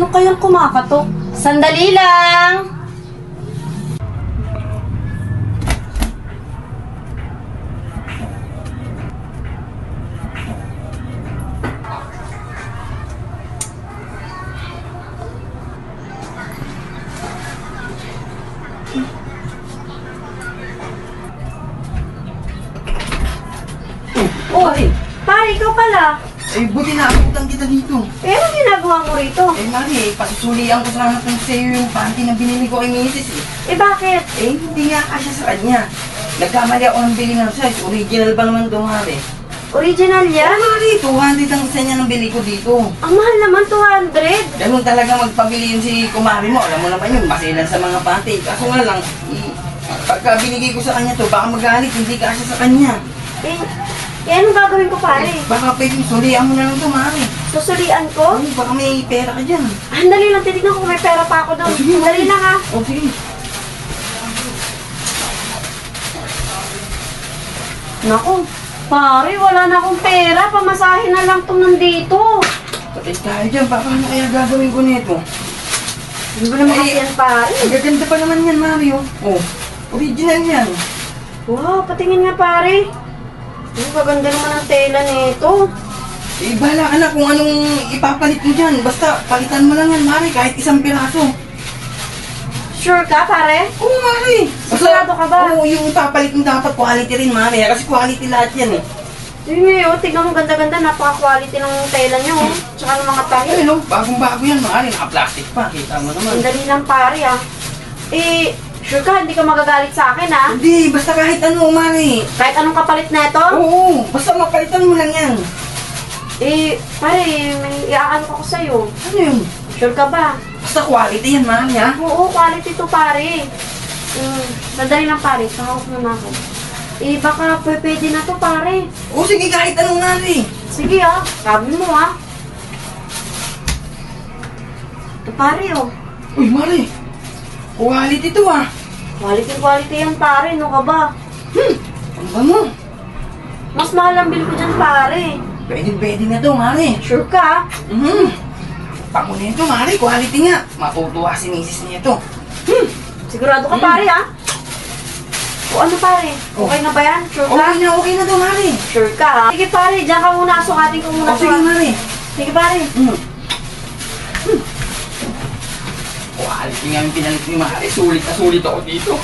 Sino kayang kumakatok? Sandali lang! Oh, Mari. Pare, ikaw pala. Eh, buti na abutan kita dito. Eh, ano ginagawa mo rito? Eh, Mari, pasusulian ko sana kung sa'yo yung panty na binili ko kay Mrs. Eh, bakit? Eh, hindi nga kasya sa kanya. Nagkamali ako ng bili ng size. Original ba naman ito, Mari? Original Eh, yan? Mari, 200 ang isa niya ng bili ko dito. Ang mahal naman, 200. Ganun talaga magpabili yun si kumari mo. Alam mo naman yun, masilan sa mga panty. Kaso nga lang, pagka binigay ko sa kanya to, baka magalit, hindi kasya sa kanya. Eh, anong gagawin ko, pare? Baka pwedeng sulian mo na lang ito, Mari. Susulian ko? Ay, baka may pera ka dyan. Andali lang, titignan ko kung may pera pa ako doon. Sige, Andali lang, ha? O, sige. Naku, pare, wala na akong pera. Pamasahin na lang itong nandito. Patay tayo dyan, paano kaya gagawin ko nito? Hindi ba naman kasi yan, pare? Ang gaganda pa naman yan, Mario. Oh, original yan. Wow, patingin nga, pare. Ang gaganda naman ang tela nito. Eh, bahala ka na kung anong ipapalit mo dyan. Basta, palitan mo lang yan, Mari, kahit isang piraso. Sure ka, pare? Oo, Mari. Sigurado ka ba? Oo, yung ipapalit mo dapat quality rin, Mari. Kasi quality lahat yan eh. Sige ngayon, tignan mo ganda-ganda. Napaka-quality ng tela nyo, oh. Tsaka ng mga tahi. Ay, no, bagong-bago yan, Mari. Naka-plastic pa. Kita mo naman. Ang dali lang, pare, ah. Eh, sure ka, hindi ka magagalit sa akin, ah. Hindi, basta kahit ano, Mari. Kahit anong kapalit na ito? Oo, basta mapalitan mo lang yan. Eh, pare, may iaano ko sa'yo. Ano yun? Sure ka ba? Basta quality yan, Mari, ha? Oo, quality to, pare. Sandali lang, pare. Sahawak mo na ako. Eh, baka pwede na to, pare. Oo, sige, kahit anong, Mari. Sige, ah. Sabi mo, ah. Ito, pare, oh. Uy, Mari. Quality to, ah. Quality yan, pare. No ka ba? Ano ba mo? Mas mahal ang bill ko dyan, pare. Pwede na to, Mari. Sure ka? Pango nito, Mari. Quality nga. Matutuwa si misis nito. Sigurado ka, pare, ah. O ano, pare? Okay na ba yan? Sure ka? Okay na to, Mari. Sure ka, ha? Sige, pare. Diyan ka muna. Sukatin ko muna. O, sige, Mari. Sige, pare. Quality nga yung pinalit ni Mari. Sulit na sulit ako dito.